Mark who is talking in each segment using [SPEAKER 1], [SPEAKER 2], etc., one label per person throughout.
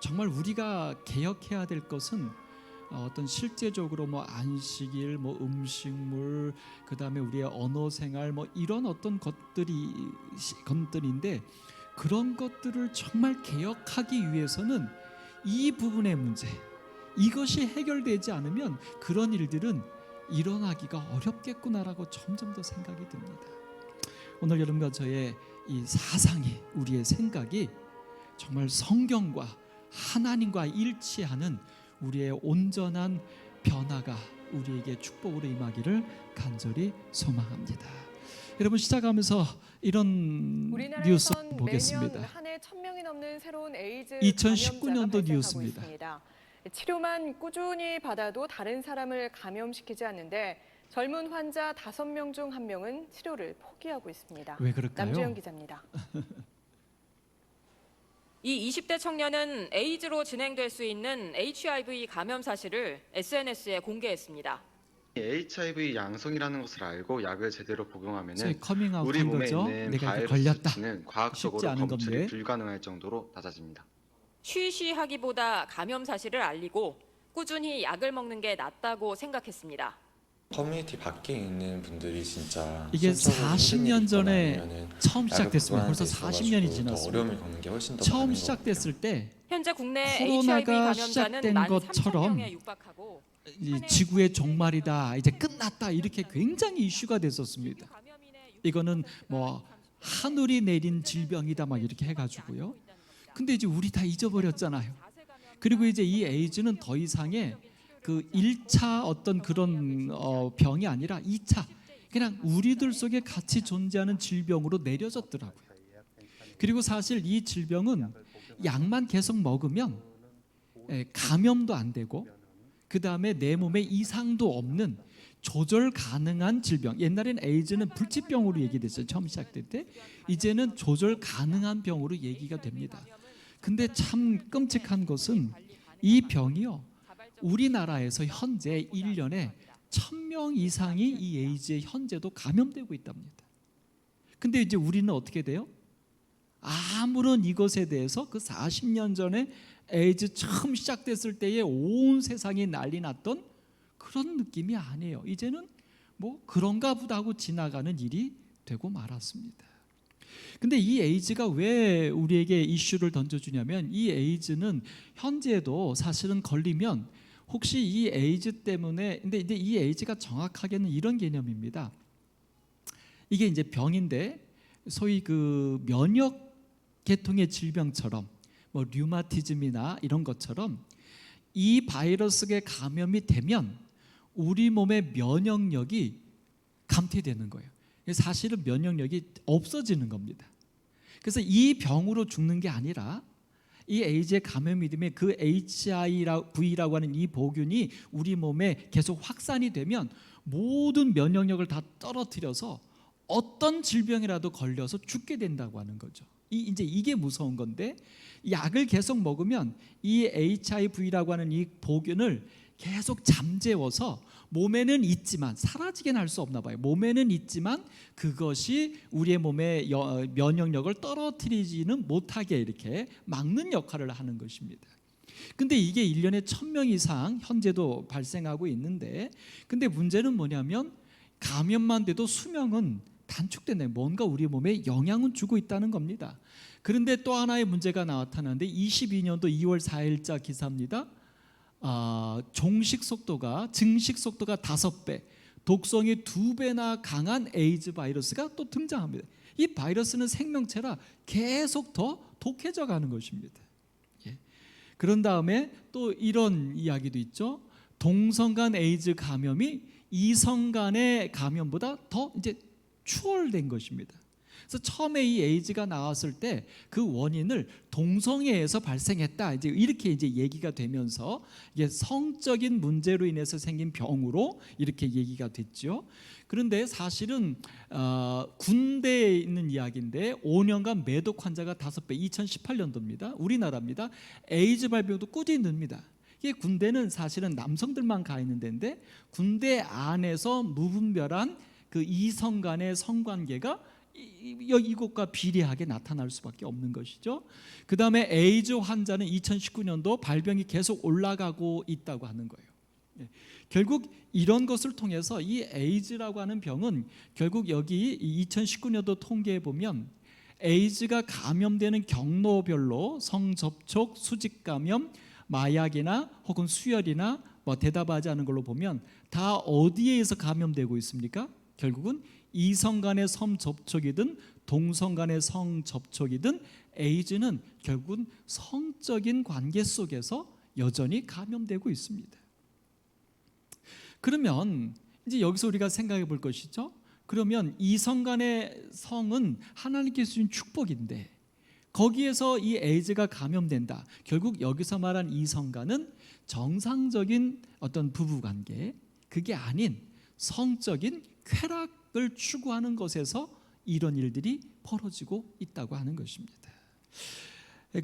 [SPEAKER 1] 정말 우리가 개혁해야 될 것은 어떤 실제적으로 뭐 안식일, 뭐 음식물, 그다음에 우리의 언어 생활 뭐 이런 어떤 것들인데 그런 것들을 정말 개혁하기 위해서는 이 부분의 문제, 이것이 해결되지 않으면 그런 일들은 일어나기가 어렵겠구나라고 점점 더 생각이 듭니다. 오늘 여러분과 저의 이 사상이, 우리의 생각이 정말 성경과 하나님과 일치하는 우리의 온전한 변화가 우리에게 축복으로 임하기를 간절히 소망합니다. 여러분, 시작하면서 이런 뉴스 보겠습니다.
[SPEAKER 2] 매년 한 해 1,000명이 넘는 새로운 에이즈
[SPEAKER 1] 2019년도 뉴스입니다.
[SPEAKER 2] 있습니다. 치료만 꾸준히 받아도 다른 사람을 감염시키지 않는데 젊은 환자 5명 중 1명은 치료를 포기하고 있습니다.
[SPEAKER 1] 왜 그럴까요?
[SPEAKER 2] 남주영 기자입니다.
[SPEAKER 3] 이 20대 청년은 에이즈로 진행될 수 있는 HIV 감염 사실을 SNS에 공개했습니다.
[SPEAKER 4] HIV 양성이라는 것을 알고 약을 제대로 복용하면
[SPEAKER 1] 커밍아웃
[SPEAKER 4] 우리
[SPEAKER 1] 한
[SPEAKER 4] 몸에
[SPEAKER 1] 거죠.
[SPEAKER 4] 있는
[SPEAKER 1] 내가
[SPEAKER 4] 바이러스
[SPEAKER 1] 걸렸다.
[SPEAKER 4] 수치는
[SPEAKER 1] 쉽지
[SPEAKER 4] 과학적으로
[SPEAKER 1] 않은
[SPEAKER 4] 검출이
[SPEAKER 1] 건데.
[SPEAKER 4] 불가능할 정도로 낮아집니다.
[SPEAKER 3] 쉬쉬하기보다 감염 사실을 알리고 꾸준히 약을 먹는 게 낫다고 생각했습니다.
[SPEAKER 5] 커뮤니티 밖에 있는 분들이 진짜
[SPEAKER 1] 이게
[SPEAKER 5] 심적으로
[SPEAKER 1] 40년
[SPEAKER 5] 힘든
[SPEAKER 1] 전에
[SPEAKER 5] 게 있거나
[SPEAKER 1] 처음
[SPEAKER 5] 아니면은
[SPEAKER 1] 시작됐습니다.
[SPEAKER 5] 약을
[SPEAKER 1] 벌써
[SPEAKER 5] 복용하는 데
[SPEAKER 1] 40년이
[SPEAKER 5] 있어가지고 더
[SPEAKER 1] 지났습니다.
[SPEAKER 5] 어려움을 겪는 게 훨씬 더
[SPEAKER 1] 처음
[SPEAKER 5] 많은 것
[SPEAKER 1] 시작됐을 때
[SPEAKER 3] 현재 국내
[SPEAKER 1] 코로나가
[SPEAKER 3] HIV 감염자는
[SPEAKER 1] 시작된 것처럼
[SPEAKER 3] 13,000명에 육박하고
[SPEAKER 1] 이 지구의 종말이다, 이제 끝났다, 이렇게 굉장히 이슈가 됐었습니다. 이거는 뭐 하늘이 내린 질병이다 막 이렇게 해가지고요. 근데 이제 우리 다 잊어버렸잖아요. 그리고 이제 이 에이즈는 더 이상의 그 1차 어떤 그런 병이 아니라 2차 그냥 우리들 속에 같이 존재하는 질병으로 내려졌더라고요. 그리고 사실 이 질병은 약만 계속 먹으면 감염도 안 되고 그 다음에 내 몸에 이상도 없는 조절 가능한 질병. 옛날엔 에이즈는 불치병으로 얘기됐어요. 처음 시작될 때. 이제는 조절 가능한 병으로 얘기가 됩니다. 근데 참 끔찍한 것은 이 병이요, 우리나라에서 현재 1년에 1,000명 이상이 이 에이즈에 현재도 감염되고 있답니다. 근데 이제 우리는 어떻게 돼요? 아무런 이것에 대해서 그 40년 전에 에이즈 처음 시작됐을 때에 온 세상이 난리 났던 그런 느낌이 아니에요. 이제는 뭐 그런가 보다 하고 지나가는 일이 되고 말았습니다. 근데 이 에이즈가 왜 우리에게 이슈를 던져주냐면, 이 에이즈는 현재도 사실은 걸리면 혹시 이 에이즈 때문에, 근데 이 에이즈가 정확하게는 이런 개념입니다. 이게 이제 병인데 소위 그 면역 계통의 질병처럼 뭐 류마티즘이나 이런 것처럼 이 바이러스에 감염이 되면 우리 몸의 면역력이 감퇴되는 거예요. 사실은 면역력이 없어지는 겁니다. 그래서 이 병으로 죽는 게 아니라 이 에이즈에 감염이 되면 그 HIV라고 하는 이 보균이 우리 몸에 계속 확산이 되면 모든 면역력을 다 떨어뜨려서 어떤 질병이라도 걸려서 죽게 된다고 하는 거죠. 이제 이게 무서운 건데, 약을 계속 먹으면 이 HIV라고 하는 이 보균을 계속 잠재워서 몸에는 있지만 사라지게는 할 수 없나 봐요. 몸에는 있지만 그것이 우리의 몸의 면역력을 떨어뜨리지는 못하게 이렇게 막는 역할을 하는 것입니다. 근데 이게 1년에 1,000명 이상 현재도 발생하고 있는데, 근데 문제는 뭐냐면 감염만 돼도 수명은 단축된다. 뭔가 우리 몸에 영향은 주고 있다는 겁니다. 그런데 또 하나의 문제가 나타나는데 22년도 2월 4일자 기사입니다. 증식 속도가 5배, 독성이 2배나 강한 에이즈 바이러스가 또 등장합니다. 이 바이러스는 생명체라 계속 더 독해져 가는 것입니다. 그런 다음에 또 이런 이야기도 있죠. 동성 간 에이즈 감염이 이성 간의 감염보다 더 이제 추월된 것입니다. 그래서 처음에 이 에이즈가 나왔을 때 그 원인을 동성애에서 발생했다, 이제 이렇게 이제 얘기가 되면서 이게 성적인 문제로 인해서 생긴 병으로 이렇게 얘기가 됐죠. 그런데 사실은 군대에 있는 이야기인데 5년간 매독 환자가 5배, 2018년도입니다. 우리나라입니다. 에이즈 발병도 꾸준히 늡니다. 이게 군대는 사실은 남성들만 가 있는 데인데 군대 안에서 무분별한 그 이성 간의 성관계가 이것과 비례하게 나타날 수밖에 없는 것이죠. 그 다음에 에이즈 환자는 2019년도 발병이 계속 올라가고 있다고 하는 거예요. 결국 이런 것을 통해서 이 에이즈라고 하는 병은 결국 여기 2019년도 통계에 보면 에이즈가 감염되는 경로별로 성접촉, 수직감염, 마약이나 혹은 수혈이나 뭐 대답하지 않은 걸로 보면 다 어디에 의해서 감염되고 있습니까? 결국은 이성 간의 성접촉이든 동성 간의 성접촉이든 에이즈는 결국은 성적인 관계 속에서 여전히 감염되고 있습니다. 그러면 이제 여기서 우리가 생각해 볼 것이죠. 그러면 이성 간의 성은 하나님께서 주신 축복인데 거기에서 이 에이즈가 감염된다. 결국 여기서 말한 이성 간은 정상적인 어떤 부부관계, 그게 아닌 성적인 쾌락을 추구하는 것에서 이런 일들이 벌어지고 있다고 하는 것입니다.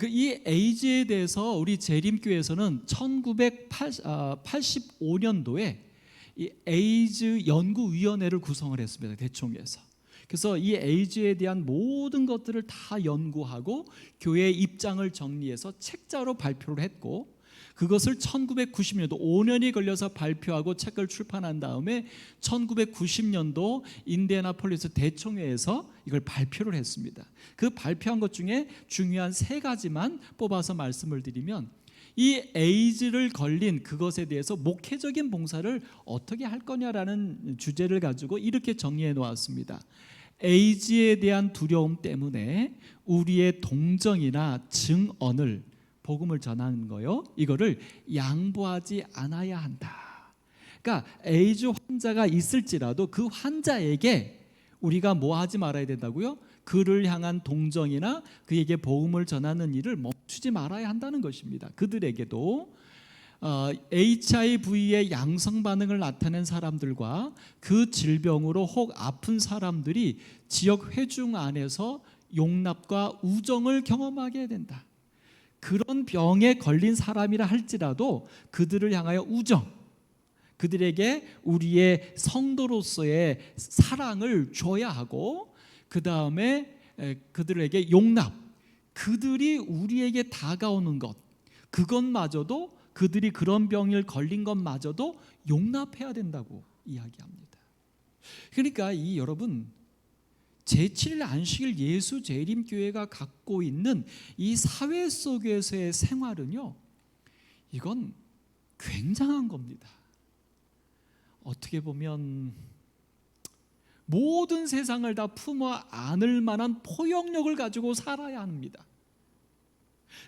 [SPEAKER 1] 이 에이즈에 대해서 우리 재림교회에서는 1985년도에 이 에이즈 연구위원회를 구성을 했습니다. 대총회에서. 그래서 이 에이즈에 대한 모든 것들을 다 연구하고 교회의 입장을 정리해서 책자로 발표를 했고 그것을 1990년도 5년이 걸려서 발표하고 책을 출판한 다음에 1990년도 인디애나폴리스 대총회에서 이걸 발표를 했습니다. 그 발표한 것 중에 중요한 3가지만 뽑아서 말씀을 드리면 이 에이즈를 걸린 그것에 대해서 목회적인 봉사를 어떻게 할 거냐라는 주제를 가지고 이렇게 정리해 놓았습니다. 에이즈에 대한 두려움 때문에 우리의 동정이나 증언을 복음을 전하는 거요. 이거를 양보하지 않아야 한다. 그러니까 에이즈 환자가 있을지라도 그 환자에게 우리가 뭐 하지 말아야 된다고요? 그를 향한 동정이나 그에게 복음을 전하는 일을 멈추지 말아야 한다는 것입니다. 그들에게도 HIV의 양성 반응을 나타낸 사람들과 그 질병으로 혹 아픈 사람들이 지역 회중 안에서 용납과 우정을 경험하게 해야 된다. 그런 병에 걸린 사람이라 할지라도 그들을 향하여 우정, 그들에게 우리의 성도로서의 사랑을 줘야 하고 그 다음에 그들에게 용납, 그들이 우리에게 다가오는 것, 그것마저도 그들이 그런 병을 걸린 것마저도 용납해야 된다고 이야기합니다. 그러니까 이 여러분 제7일 안식일 예수 재림교회가 갖고 있는 이 사회 속에서의 생활은요, 이건 굉장한 겁니다. 어떻게 보면 모든 세상을 다 품어 안을 만한 포용력을 가지고 살아야 합니다.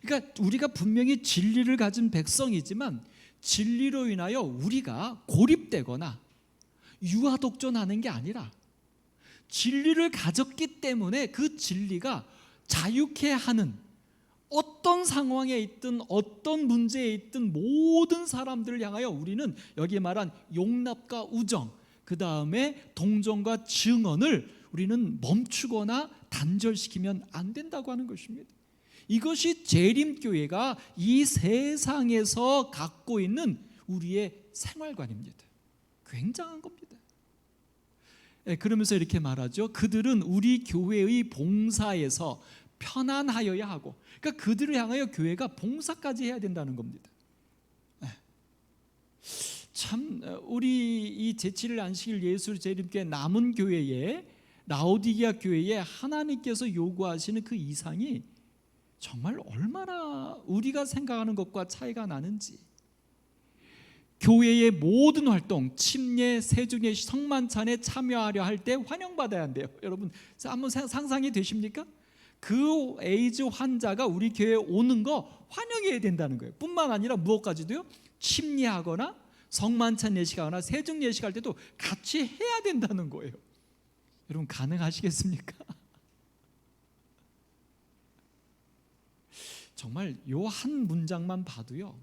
[SPEAKER 1] 그러니까 우리가 분명히 진리를 가진 백성이지만 진리로 인하여 우리가 고립되거나 유아독존하는 게 아니라 진리를 가졌기 때문에 그 진리가 자유케 하는 어떤 상황에 있든 어떤 문제에 있든 모든 사람들을 향하여 우리는 여기 말한 용납과 우정, 그 다음에 동정과 증언을 우리는 멈추거나 단절시키면 안 된다고 하는 것입니다. 이것이 재림교회가 이 세상에서 갖고 있는 우리의 생활관입니다. 굉장한 겁니다. 그러면서 이렇게 말하죠. 그들은 우리 교회의 봉사에서 편안하여야 하고, 그러니까 그들을 향하여 교회가 봉사까지 해야 된다는 겁니다. 참 우리 이 제7일 안식일 예수 재림교회 남은 교회에 라오디게아 교회에 하나님께서 요구하시는 그 이상이 정말 얼마나 우리가 생각하는 것과 차이가 나는지. 교회의 모든 활동, 침례, 세중의 성만찬에 참여하려 할 때 환영받아야 한대요. 여러분 한번 상상이 되십니까? 그 에이즈 환자가 우리 교회에 오는 거 환영해야 된다는 거예요. 뿐만 아니라 무엇까지도요? 침례하거나 성만찬 예식하거나 세중 예식할 때도 같이 해야 된다는 거예요. 여러분 가능하시겠습니까? 정말 요 한 문장만 봐도요,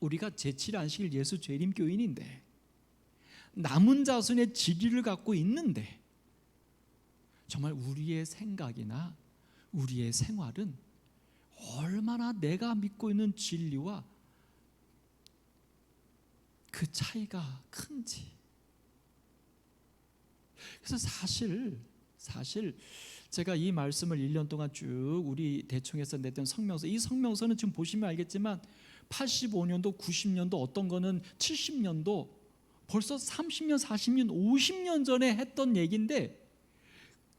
[SPEAKER 1] 우리가 제7일 안식일 예수 재림교인인데 남은 자손의 진리를 갖고 있는데 정말 우리의 생각이나 우리의 생활은 얼마나 내가 믿고 있는 진리와 그 차이가 큰지. 그래서 사실 사실 제가 이 말씀을 1년 동안 쭉 우리 대총에서 냈던 성명서, 이 성명서는 지금 보시면 알겠지만 85년도, 90년도, 어떤 거는 70년도, 벌써 30년, 40년, 50년 전에 했던 얘기인데,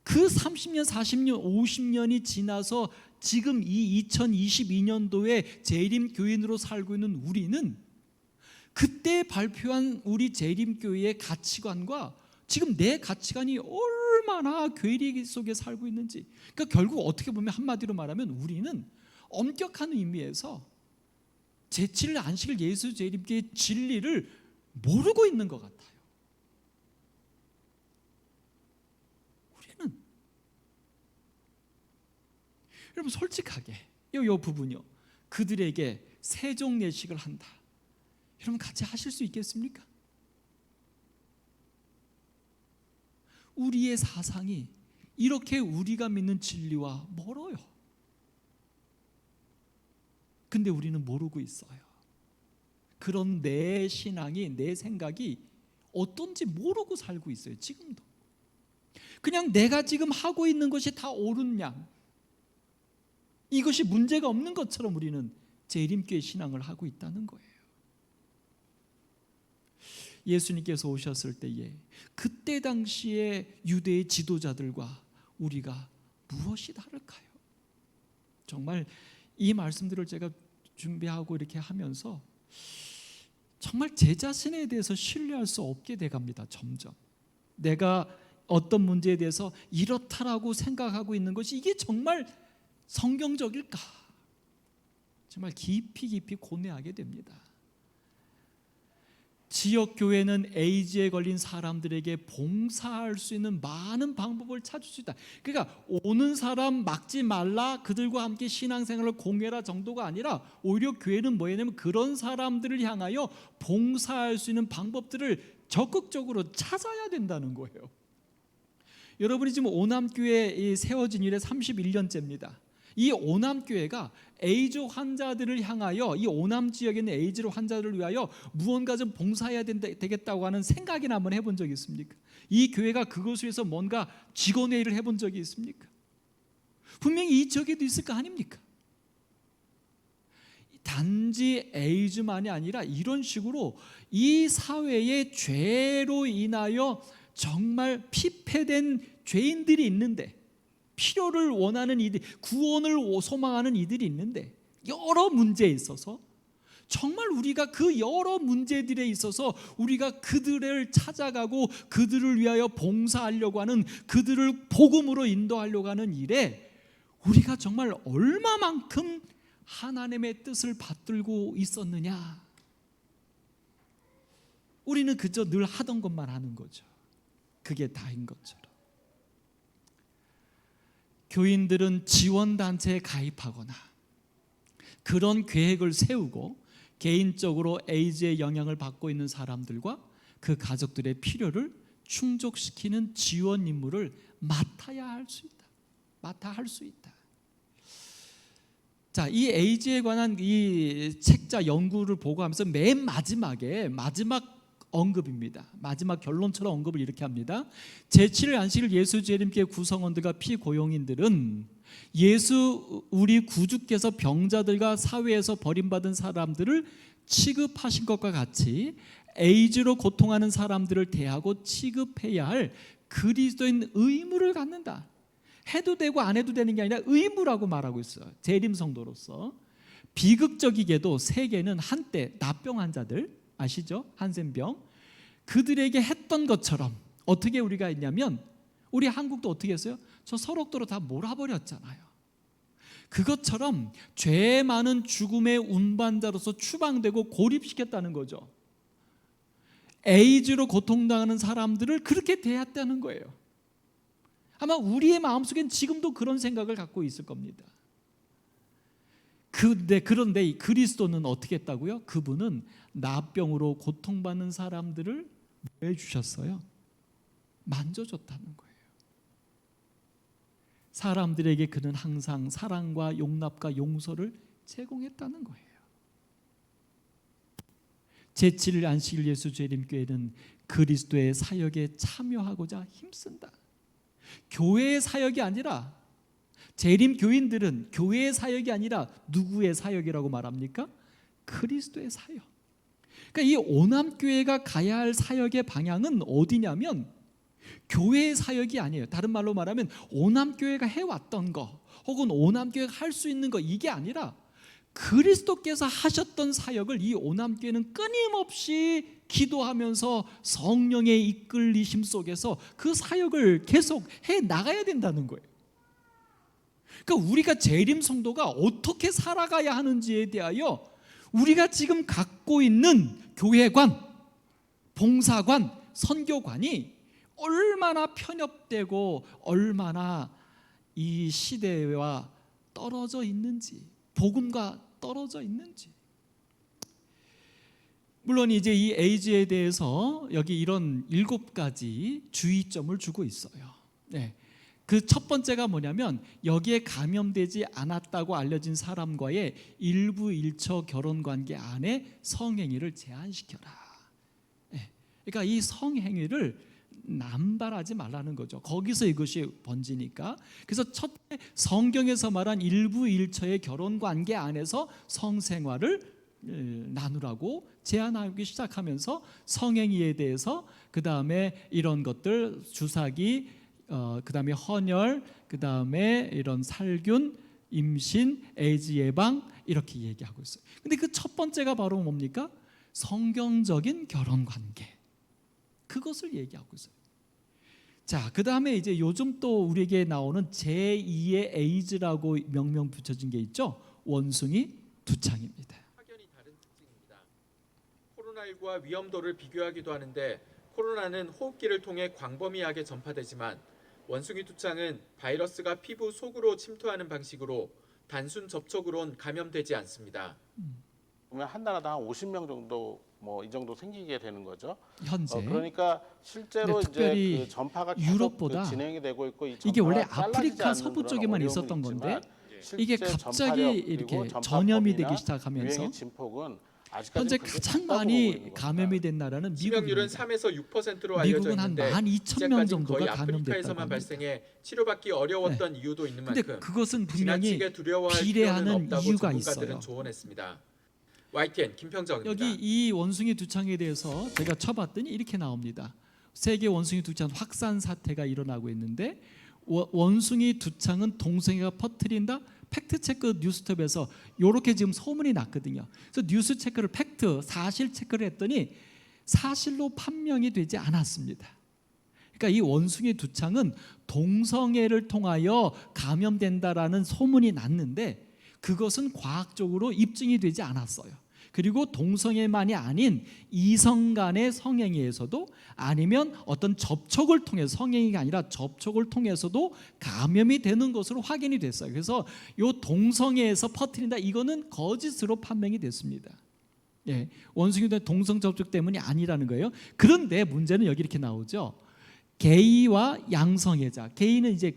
[SPEAKER 1] 그 30년, 40년, 50년이 지나서 지금 이 2022년도에 재림교인으로 살고 있는 우리는 그때 발표한 우리 재림교회의 가치관과 지금 내 가치관이 얼마나 괴리 속에 살고 있는지, 그러니까 결국 어떻게 보면 한마디로 말하면 우리는 엄격한 의미에서 제7일 안식일 예수 재림교회의 진리를 모르고 있는 것 같아요. 우리는 여러분 솔직하게 요 부분요, 그들에게 세종 예식을 한다, 여러분 같이 하실 수 있겠습니까? 우리의 사상이 이렇게 우리가 믿는 진리와 멀어요. 근데 우리는 모르고 있어요. 그런 내 신앙이, 내 생각이 어떤지 모르고 살고 있어요. 지금도 그냥 내가 지금 하고 있는 것이 다 옳은 양, 이것이 문제가 없는 것처럼 우리는 재림교회 신앙을 하고 있다는 거예요. 예수님께서 오셨을 때에 그때 당시에 유대의 지도자들과 우리가 무엇이 다를까요? 정말 이 말씀들을 제가 준비하고 이렇게 하면서 정말 제 자신에 대해서 신뢰할 수 없게 돼갑니다. 점점 내가 어떤 문제에 대해서 이렇다라고 생각하고 있는 것이 이게 정말 성경적일까? 정말 깊이 고뇌하게 됩니다. 지역교회는 에이즈에 걸린 사람들에게 봉사할 수 있는 많은 방법을 찾을 수 있다. 그러니까 오는 사람 막지 말라, 그들과 함께 신앙생활을 공유해라 정도가 아니라 오히려 교회는 뭐냐면 그런 사람들을 향하여 봉사할 수 있는 방법들을 적극적으로 찾아야 된다는 거예요. 여러분이 지금 오남교회 세워진 이래 31년째입니다. 이 오남교회가 에이즈 환자들을 향하여, 이 오남 지역에 있는 에이즈 환자들을 위하여 무언가 좀 봉사해야 되겠다고 하는 생각이나 한번 해본 적이 있습니까? 이 교회가 그것을 위해서 뭔가 직원회의를 해본 적이 있습니까? 분명히 이 지역에도 있을 거 아닙니까? 단지 에이즈만이 아니라 이런 식으로 이 사회의 죄로 인하여 정말 피폐된 죄인들이 있는데, 필요를 원하는 이들, 구원을 소망하는 이들이 있는데, 여러 문제에 있어서 정말 우리가 그 여러 문제들에 있어서 우리가 그들을 찾아가고 그들을 위하여 봉사하려고 하는, 그들을 복음으로 인도하려고 하는 일에 우리가 정말 얼마만큼 하나님의 뜻을 받들고 있었느냐. 우리는 그저 늘 하던 것만 하는 거죠. 그게 다인 것처럼. 교인들은 지원단체에 가입하거나 그런 계획을 세우고 개인적으로 에이즈의 영향을 받고 있는 사람들과 그 가족들의 필요를 충족시키는 지원 임무를 맡아야 할 수 있다. 자, 이 에이즈에 관한 이 책자 연구를 보고 하면서 맨 마지막 언급입니다. 마지막 결론처럼 언급을 이렇게 합니다. 제7일 안식일 예수 재림교회 구성원들과 피고용인들은 우리 구주께서 병자들과 사회에서 버림받은 사람들을 취급하신 것과 같이 에이즈로 고통하는 사람들을 대하고 취급해야 할 그리스도인 의무를 갖는다. 해도 되고 안 해도 되는 게 아니라 의무라고 말하고 있어요. 재림 성도로서. 비극적이게도 세계는 한때 납병 환자들 아시죠? 한센병, 그들에게 했던 것처럼 어떻게 우리가 했냐면, 우리 한국도 어떻게 했어요? 저 서록도로 다 몰아버렸잖아요. 그것처럼 죄 많은 죽음의 운반자로서 추방되고 고립시켰다는 거죠. 에이즈로 고통당하는 사람들을 그렇게 대했다는 거예요. 아마 우리의 마음속엔 지금도 그런 생각을 갖고 있을 겁니다. 그런데 그리스도는 어떻게 했다고요? 그분은 나병으로 고통받는 사람들을 왜 주셨어요? 만져줬다는 거예요. 사람들에게 그는 항상 사랑과 용납과 용서를 제공했다는 거예요. 제7일 안식일 예수 재림교회는 그리스도의 사역에 참여하고자 힘쓴다. 교회의 사역이 아니라, 재림 교인들은 교회의 사역이 아니라 누구의 사역이라고 말합니까? 그리스도의 사역. 그러니까 이 오남교회가 가야 할 사역의 방향은 어디냐면 교회의 사역이 아니에요. 다른 말로 말하면 오남교회가 해왔던 거 혹은 오남교회가 할 수 있는 거, 이게 아니라 그리스도께서 하셨던 사역을 이 오남교회는 끊임없이 기도하면서 성령의 이끌리심 속에서 그 사역을 계속 해 나가야 된다는 거예요. 그러니까 우리가 재림 성도가 어떻게 살아가야 하는지에 대하여 우리가 지금 갖고 있는 교회관, 봉사관, 선교관이 얼마나 편협되고 얼마나 이 시대와 떨어져 있는지, 복음과 떨어져 있는지. 물론 이제 이 에이즈에 대해서 여기 이런 7가지 주의점을 주고 있어요. 네. 그 첫 번째가 뭐냐면 여기에 감염되지 않았다고 알려진 사람과의 일부 일처 결혼 관계 안에 성행위를 제한시켜라. 네. 그러니까 이 성행위를 남발하지 말라는 거죠. 거기서 이것이 번지니까. 그래서 첫째, 성경에서 말한 일부 일처의 결혼 관계 안에서 성생활을 나누라고 제안하기 시작하면서 성행위에 대해서, 그 다음에 이런 것들, 주사기, 그 다음에 헌혈, 그 다음에 이런 살균, 임신, 에이즈 예방, 이렇게 얘기하고 있어요. 근데 그 첫 번째가 바로 뭡니까? 성경적인 결혼 관계, 그것을 얘기하고 있어요. 자, 그 다음에 이제 요즘 또 우리에게 나오는 제2의 에이즈라고 명명 붙여진 게 있죠. 원숭이 두창입니다.
[SPEAKER 6] 확연히 다른 특징입니다. 코로나19와 위험도를 비교하기도 하는데 코로나는 호흡기를 통해 광범위하게 전파되지만 원숭이 두창은 바이러스가 피부 속으로 침투하는 방식으로 단순 접촉으로는 감염되지 않습니다.
[SPEAKER 7] 보면 한 나라당 한 50명 정도 뭐 이 정도 생기게 되는 거죠.
[SPEAKER 1] 현재.
[SPEAKER 7] 그러니까 실제로
[SPEAKER 1] 특별히
[SPEAKER 7] 이제 그 전파가 계속
[SPEAKER 1] 유럽보다
[SPEAKER 7] 진행이 되고 있고 이
[SPEAKER 1] 이게 원래
[SPEAKER 7] 전파가 잘라지지
[SPEAKER 1] 아프리카
[SPEAKER 7] 않는
[SPEAKER 1] 서부
[SPEAKER 7] 그런
[SPEAKER 1] 쪽에만
[SPEAKER 7] 어려움은
[SPEAKER 1] 있었던 건데
[SPEAKER 7] 있지만
[SPEAKER 1] 이게
[SPEAKER 7] 실제
[SPEAKER 1] 갑자기
[SPEAKER 7] 전파력
[SPEAKER 1] 이렇게
[SPEAKER 7] 그리고
[SPEAKER 1] 전염이 되기
[SPEAKER 7] 전파법이나
[SPEAKER 1] 시작하면서
[SPEAKER 7] 유행의 진폭은 아직까지
[SPEAKER 1] 현재
[SPEAKER 7] 굉장히
[SPEAKER 1] 가장
[SPEAKER 7] 작다고 보고
[SPEAKER 1] 많이
[SPEAKER 7] 있는 겁니다.
[SPEAKER 1] 감염이 된 나라는
[SPEAKER 6] 치명률은
[SPEAKER 1] 미국입니다.
[SPEAKER 6] 3에서 6%로 알려져
[SPEAKER 1] 미국은 한
[SPEAKER 6] 있는데
[SPEAKER 1] 12,000명
[SPEAKER 6] 이제까지는
[SPEAKER 1] 정도가
[SPEAKER 6] 거의
[SPEAKER 1] 감염됐다고
[SPEAKER 6] 아프리카에서만
[SPEAKER 1] 합니다.
[SPEAKER 6] 발생해 치료받기 어려웠던 이유도 있는
[SPEAKER 1] 근데
[SPEAKER 6] 만큼
[SPEAKER 1] 그것은 분명히
[SPEAKER 6] 지나치게 두려워할
[SPEAKER 1] 비례하는
[SPEAKER 6] 필요는 없다고
[SPEAKER 1] 이유가
[SPEAKER 6] 전문가들은
[SPEAKER 1] 있어요.
[SPEAKER 6] 조언했습니다. YTN 김평정입니다.
[SPEAKER 1] 여기 이 원숭이 두창에 대해서 제가 쳐봤더니 이렇게 나옵니다. 세계 원숭이 두창 확산 사태가 일어나고 있는데 원숭이 두창은 동성애가 퍼뜨린다. 팩트체크 뉴스톱에서 이렇게 지금 소문이 났거든요. 그래서 뉴스체크를 사실 체크를 했더니 사실로 판명이 되지 않았습니다. 그러니까 이 원숭이 두창은 동성애를 통하여 감염된다라는 소문이 났는데 그것은 과학적으로 입증이 되지 않았어요. 그리고 동성애만이 아닌 이성 간의 성행위에서도 아니면 어떤 접촉을 통해서, 성행위가 아니라 접촉을 통해서도 감염이 되는 것으로 확인이 됐어요. 그래서 이 동성애에서 퍼뜨린다, 이거는 거짓으로 판명이 됐습니다. 예, 원숭이도 동성 접촉 때문이 아니라는 거예요. 그런데 문제는 여기 이렇게 나오죠. 게이와 양성애자, 게이는 이제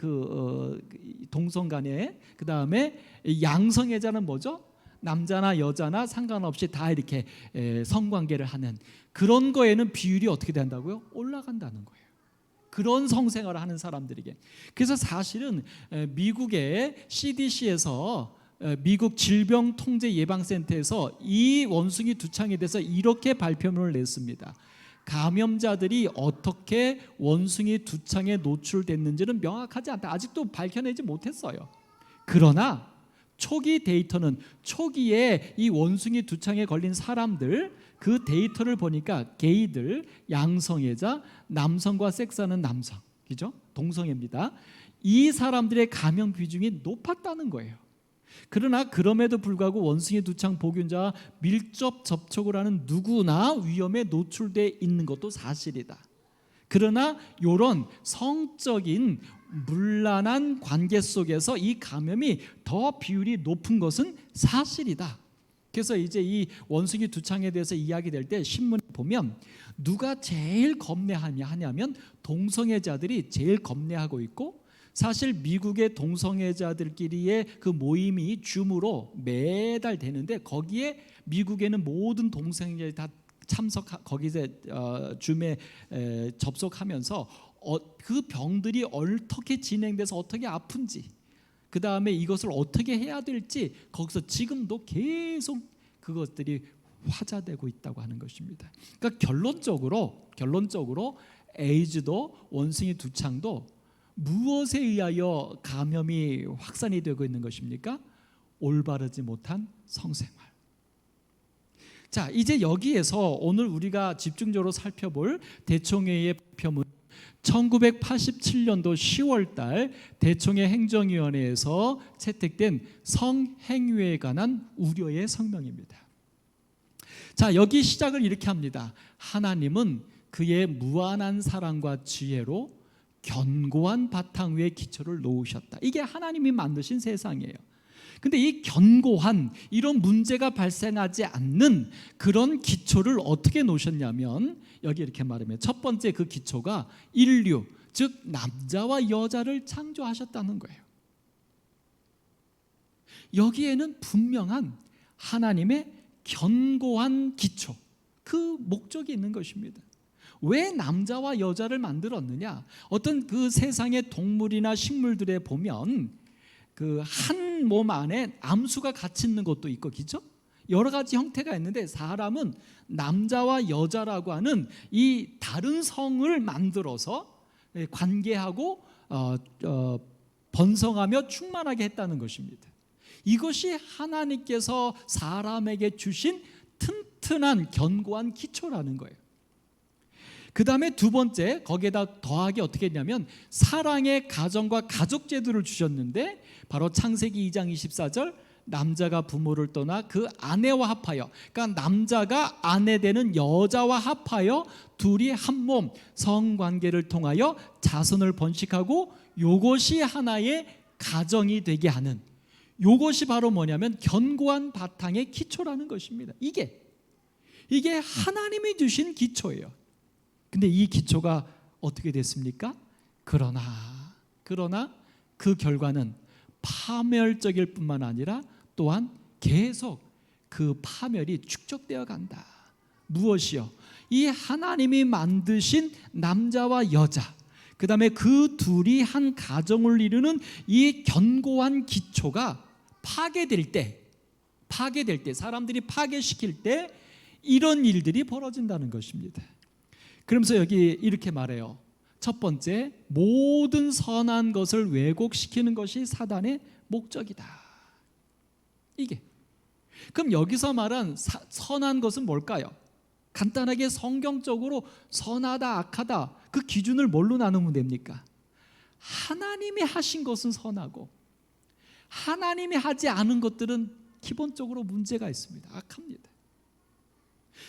[SPEAKER 1] 동성 간에, 그 다음에 양성애자는 뭐죠? 남자나 여자나 상관없이 다 이렇게 성관계를 하는 그런 거에는 비율이 어떻게 된다고요? 올라간다는 거예요. 그런 성생활을 하는 사람들에게. 그래서 사실은 미국의 CDC에서, 미국 질병통제예방센터에서 이 원숭이 두창에 대해서 이렇게 발표문을 냈습니다. 감염자들이 어떻게 원숭이 두창에 노출됐는지는 명확하지 않다. 아직도 밝혀내지 못했어요. 그러나 초기 데이터는, 초기에 이 원숭이 두창에 걸린 사람들 그 데이터를 보니까 게이들, 양성애자, 남성과 섹스하는 남성, 그죠? 동성애입니다. 이 사람들의 감염 비중이 높았다는 거예요. 그러나 그럼에도 불구하고 원숭이 두창 보균자와 밀접 접촉을 하는 누구나 위험에 노출돼 있는 것도 사실이다. 그러나 이런 성적인 문란한 관계 속에서 이 감염이 더 비율이 높은 것은 사실이다. 그래서 이제 이 원숭이 두창에 대해서 이야기될 때 신문에 보면 누가 제일 겁내하냐면 동성애자들이 제일 겁내하고 있고, 사실 미국의 동성애자들끼리의 그 모임이 줌으로 매달 되는데 거기에 미국에는 모든 동성애자들이 다 거기서 줌에 접속하면서 그 병들이 어떻게 진행돼서 어떻게 아픈지, 그 다음에 이것을 어떻게 해야 될지 거기서 지금도 계속 그것들이 화자되고 있다고 하는 것입니다. 그러니까 결론적으로 에이즈도 원숭이 두창도 무엇에 의하여 감염이 확산이 되고 있는 것입니까? 올바르지 못한 성생활. 자, 이제 여기에서 오늘 우리가 집중적으로 살펴볼 대총회의 발표문 1987년도 10월 달 대총회 행정위원회에서 채택된 성행위에 관한 우려의 성명입니다. 자, 여기 시작을 이렇게 합니다. 하나님은 그의 무한한 사랑과 지혜로 견고한 바탕 위에 기초를 놓으셨다. 이게 하나님이 만드신 세상이에요. 근데 이 견고한 이런 문제가 발생하지 않는 그런 기초를 어떻게 놓으셨냐면 여기 이렇게 말하면 첫 번째 그 기초가 인류, 즉 남자와 여자를 창조하셨다는 거예요. 여기에는 분명한 하나님의 견고한 기초, 그 목적이 있는 것입니다. 왜 남자와 여자를 만들었느냐? 어떤 그 세상의 동물이나 식물들에 보면 그 한 몸 안에 암수가 같이 있는 것도 있고, 그렇죠? 여러 가지 형태가 있는데 사람은 남자와 여자라고 하는 이 다른 성을 만들어서 관계하고 번성하며 충만하게 했다는 것입니다. 이것이 하나님께서 사람에게 주신 튼튼한 견고한 기초라는 거예요. 그 다음에 두 번째, 거기에다 더하기 어떻게 했냐면 사랑의 가정과 가족 제도를 주셨는데 바로 창세기 2장 24절 남자가 부모를 떠나 그 아내와 합하여, 그러니까 남자가 아내 되는 여자와 합하여 둘이 한 몸 성관계를 통하여 자손을 번식하고 요것이 하나의 가정이 되게 하는, 요것이 바로 뭐냐면 견고한 바탕의 기초라는 것입니다. 이게 하나님이 주신 기초예요. 근데 이 기초가 어떻게 됐습니까? 그러나 그 결과는 파멸적일 뿐만 아니라 또한 계속 그 파멸이 축적되어 간다. 무엇이요? 이 하나님이 만드신 남자와 여자, 그 다음에 그 둘이 한 가정을 이루는 이 견고한 기초가 파괴될 때, 사람들이 파괴시킬 때 이런 일들이 벌어진다는 것입니다. 그러면서 여기 이렇게 말해요. 첫 번째, 모든 선한 것을 왜곡시키는 것이 사단의 목적이다. 이게. 그럼 여기서 말한 선한 것은 뭘까요? 간단하게 성경적으로 선하다, 악하다, 그 기준을 뭘로 나누면 됩니까? 하나님이 하신 것은 선하고 하나님이 하지 않은 것들은 기본적으로 문제가 있습니다. 악합니다.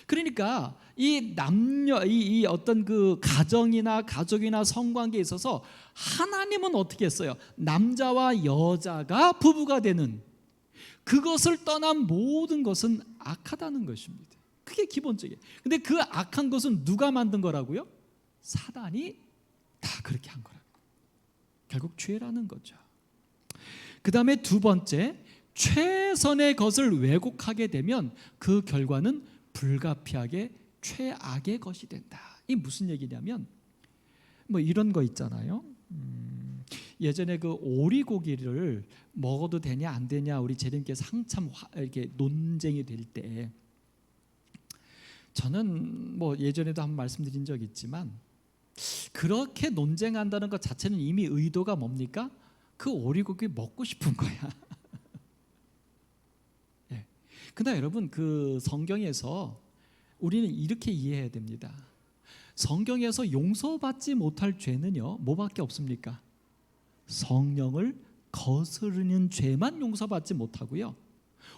[SPEAKER 1] 그러니까 이 남녀, 이 어떤 그 가정이나 가족이나 성관계에 있어서 하나님은 어떻게 했어요? 남자와 여자가 부부가 되는 그것을 떠난 모든 것은 악하다는 것입니다. 그게 기본적이에요. 근데 그 악한 것은 누가 만든 거라고요? 사단이 다 그렇게 한 거라고. 결국 죄라는 거죠. 그 다음에 두 번째, 최선의 것을 왜곡하게 되면 그 결과는 불가피하게 최악의 것이 된다. 이게 무슨 얘기냐면 뭐 이런 거 있잖아요. 예전에 그 오리고기를 먹어도 되냐 안 되냐 우리 재림께서 한참 이렇게 논쟁이 될 때 저는 뭐 예전에도 한번 말씀드린 적 있지만 그렇게 논쟁한다는 것 자체는 이미 의도가 뭡니까? 그 오리고기 먹고 싶은 거야. 예. 그러나 여러분 그 성경에서 우리는 이렇게 이해해야 됩니다. 성경에서 용서받지 못할 죄는요 뭐밖에 없습니까? 성령을 거스르는 죄만 용서받지 못하고요.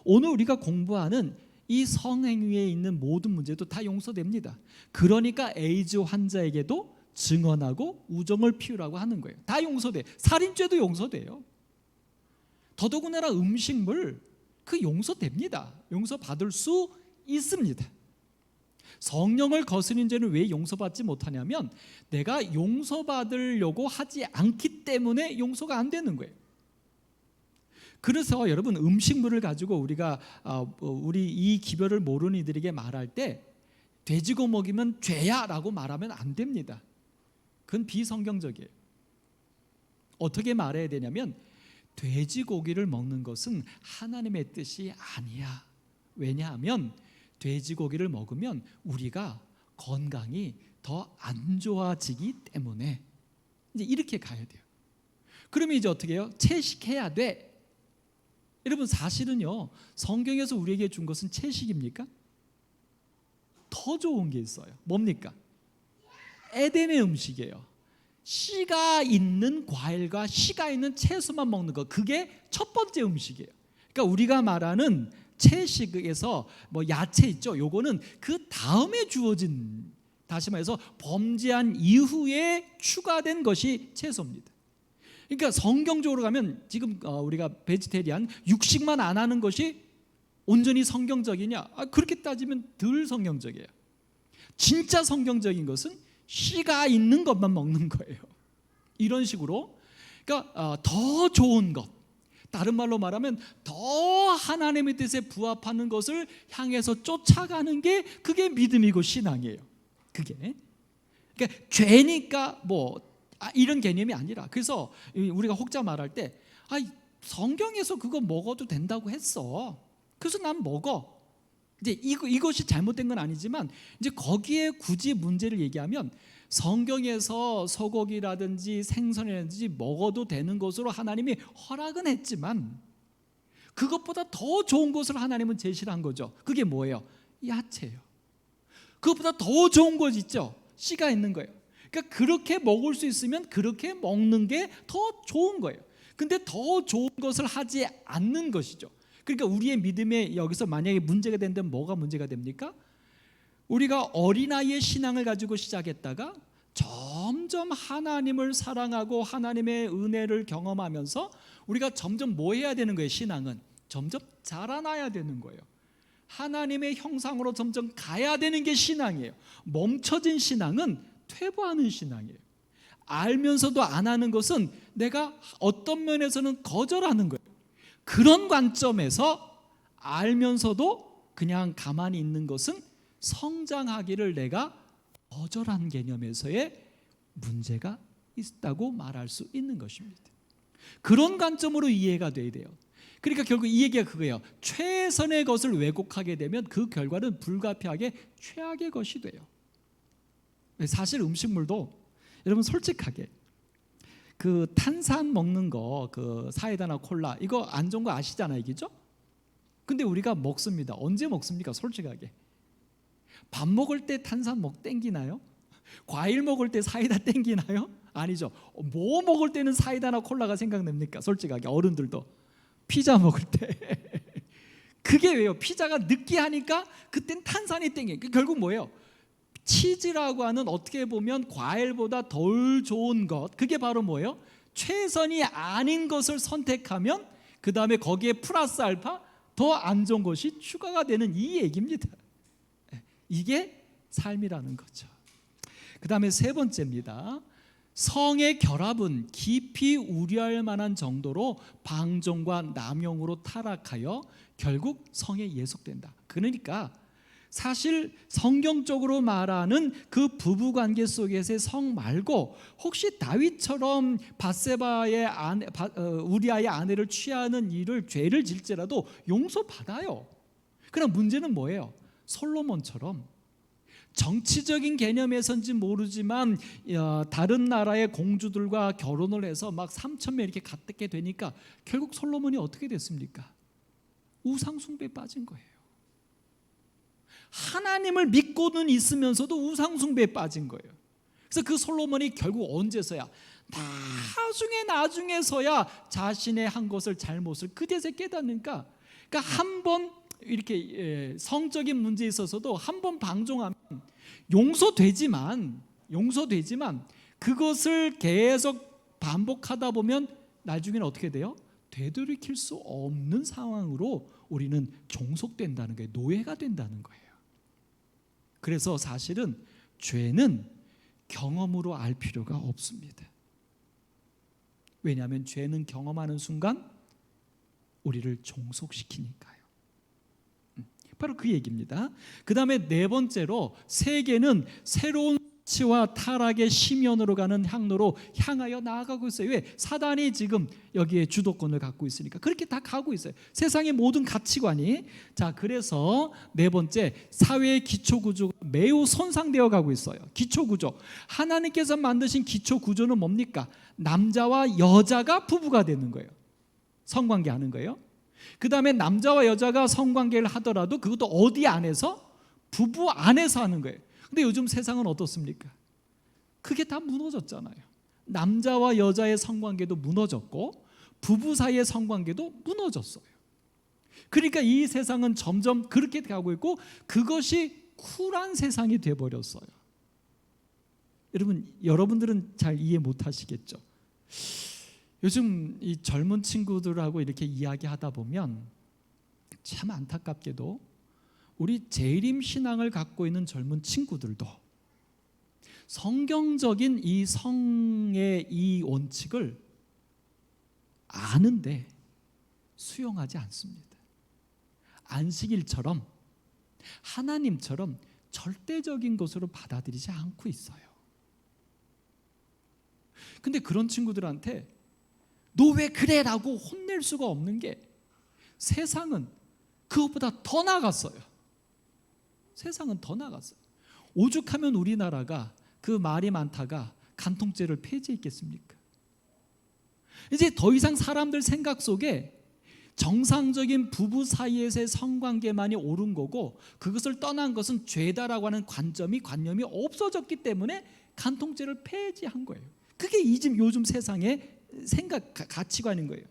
[SPEAKER 1] 오늘 우리가 공부하는 이 성행위에 있는 모든 문제도 다 용서됩니다. 그러니까 에이즈 환자에게도 증언하고 우정을 피우라고 하는 거예요. 다 용서돼. 살인죄도 용서돼요. 더더군다나 음식물 그 용서됩니다. 용서받을 수 있습니다. 성령을 거스린 죄는 왜 용서받지 못하냐면 내가 용서받으려고 하지 않기 때문에 용서가 안 되는 거예요. 그래서 여러분 음식물을 가지고 우리가 우리 이 기별을 모르는 이들에게 말할 때 돼지고 먹이면 죄야라고 말하면 안 됩니다. 그건 비성경적이에요. 어떻게 말해야 되냐면 돼지고기를 먹는 것은 하나님의 뜻이 아니야. 왜냐하면 돼지고기를 먹으면 우리가 건강이 더 안 좋아지기 때문에 이제 이렇게 가야 돼요. 그러면 이제 어떻게 해요? 채식해야 돼. 여러분 사실은요, 성경에서 우리에게 준 것은 채식입니까? 더 좋은 게 있어요. 뭡니까? 에덴의 음식이에요. 씨가 있는 과일과 씨가 있는 채소만 먹는 거, 그게 첫 번째 음식이에요. 그러니까 우리가 말하는 채식에서 뭐 야채 있죠. 요거는 그 다음에 주어진, 다시 말해서 범죄한 이후에 추가된 것이 채소입니다. 그러니까 성경적으로 가면 지금 우리가 베지테리안 육식만 안 하는 것이 온전히 성경적이냐? 그렇게 따지면 덜 성경적이에요. 진짜 성경적인 것은 씨가 있는 것만 먹는 거예요. 이런 식으로, 그러니까 더 좋은 것, 다른 말로 말하면 더 하나님의 뜻에 부합하는 것을 향해서 쫓아가는 게 그게 믿음이고 신앙이에요. 그게 그러니까 죄니까 뭐 이런 개념이 아니라, 그래서 우리가 혹자 말할 때 성경에서 그거 먹어도 된다고 했어. 그래서 난 먹어. 이제 이것이 잘못된 건 아니지만 이제 거기에 굳이 문제를 얘기하면 성경에서 소고기라든지 생선이라든지 먹어도 되는 것으로 하나님이 허락은 했지만 그것보다 더 좋은 것을 하나님은 제시를 한 거죠. 그게 뭐예요? 야채예요. 그것보다 더 좋은 것 있죠. 씨가 있는 거예요. 그러니까 그렇게 먹을 수 있으면 그렇게 먹는 게 더 좋은 거예요. 근데 더 좋은 것을 하지 않는 것이죠. 그러니까 우리의 믿음에 여기서 만약에 문제가 된다면 뭐가 문제가 됩니까? 우리가 어린아이의 신앙을 가지고 시작했다가 점점 하나님을 사랑하고 하나님의 은혜를 경험하면서 우리가 점점 뭐 해야 되는 거예요? 신앙은 점점 자라나야 되는 거예요. 하나님의 형상으로 점점 가야 되는 게 신앙이에요. 멈춰진 신앙은 퇴보하는 신앙이에요. 알면서도 안 하는 것은 내가 어떤 면에서는 거절하는 거예요. 그런 관점에서 알면서도 그냥 가만히 있는 것은 성장하기를 내가 거절한 개념에서의 문제가 있다고 말할 수 있는 것입니다. 그런 관점으로 이해가 돼야 돼요. 그러니까 결국 이 얘기가 그거예요. 최선의 것을 왜곡하게 되면 그 결과는 불가피하게 최악의 것이 돼요. 사실 음식물도 여러분 솔직하게 그 탄산 먹는 거, 그 사이다나 콜라 이거 안 좋은 거 아시잖아요, 그죠? 근데 우리가 먹습니다. 언제 먹습니까? 솔직하게. 밥 먹을 때 탄산 땡기나요? 과일 먹을 때 사이다 땡기나요? 아니죠. 뭐 먹을 때는 사이다나 콜라가 생각납니까? 솔직하게 어른들도. 피자 먹을 때 그게 왜요? 피자가 느끼하니까 그땐 탄산이 땡겨요. 결국 뭐예요? 치즈라고 하는 어떻게 보면 과일보다 덜 좋은 것, 그게 바로 뭐예요? 최선이 아닌 것을 선택하면 그 다음에 거기에 플러스 알파 더 안 좋은 것이 추가가 되는 이 얘기입니다. 이게 삶이라는 거죠. 그 다음에 세 번째입니다. 성의 결합은 깊이 우려할 만한 정도로 방종과 남용으로 타락하여 결국 성에 예속된다. 그러니까 사실 성경적으로 말하는 그 부부관계 속에서의 성 말고 혹시 다윗처럼 밧세바의 우리아의 아내를 취하는 일을 죄를 질지라도 용서받아요. 그러나 문제는 뭐예요? 솔로몬처럼 정치적인 개념에서인지 모르지만 다른 나라의 공주들과 결혼을 해서 막 3,000명 이렇게 갖게 되니까 결국 솔로몬이 어떻게 됐습니까? 우상 숭배에 빠진 거예요. 하나님을 믿고는 있으면서도 우상 숭배에 빠진 거예요. 그래서 그 솔로몬이 결국 언제서야? 나중에서야 자신의 한 것을 잘못을 그제서 깨닫는가. 그러니까 한번 이렇게 성적인 문제에 있어서도 한 번 방종하면 용서되지만 그것을 계속 반복하다 보면 나중에는 어떻게 돼요? 되돌이킬 수 없는 상황으로 우리는 종속된다는 거예요. 노예가 된다는 거예요. 그래서 사실은 죄는 경험으로 알 필요가 없습니다. 왜냐하면 죄는 경험하는 순간 우리를 종속시키니까요. 바로 그 얘기입니다. 그 다음에 네 번째로 세계는 새로운 치와 타락의 심연으로 가는 향로로 향하여 나아가고 있어요. 왜? 사단이 지금 여기에 주도권을 갖고 있으니까 그렇게 다 가고 있어요. 세상의 모든 가치관이. 자, 그래서 네 번째, 사회의 기초 구조가 매우 손상되어 가고 있어요. 기초 구조. 하나님께서 만드신 기초 구조는 뭡니까? 남자와 여자가 부부가 되는 거예요. 성관계 하는 거예요. 그 다음에 남자와 여자가 성관계를 하더라도 그것도 어디 안에서? 부부 안에서 하는 거예요. 근데 요즘 세상은 어떻습니까? 그게 다 무너졌잖아요. 남자와 여자의 성관계도 무너졌고 부부 사이의 성관계도 무너졌어요. 그러니까 이 세상은 점점 그렇게 가고 있고 그것이 쿨한 세상이 돼버렸어요. 여러분들은 잘 이해 못하시겠죠. 요즘 이 젊은 친구들하고 이렇게 이야기하다 보면 참 안타깝게도 우리 재림 신앙을 갖고 있는 젊은 친구들도 성경적인 이 성의 이 원칙을 아는데 수용하지 않습니다. 안식일처럼 하나님처럼 절대적인 것으로 받아들이지 않고 있어요. 근데 그런 친구들한테 너 왜 그래? 라고 혼낼 수가 없는 게 세상은 그것보다 더 나갔어요. 세상은 더 나갔어요. 오죽하면 우리나라가 그 말이 많다가 간통죄를 폐지했겠습니까? 이제 더 이상 사람들 생각 속에 정상적인 부부 사이에서의 성관계만이 옳은 거고 그것을 떠난 것은 죄다라고 하는 관념이 없어졌기 때문에 간통죄를 폐지한 거예요. 그게 요즘 세상의 생각 가치관인 거예요.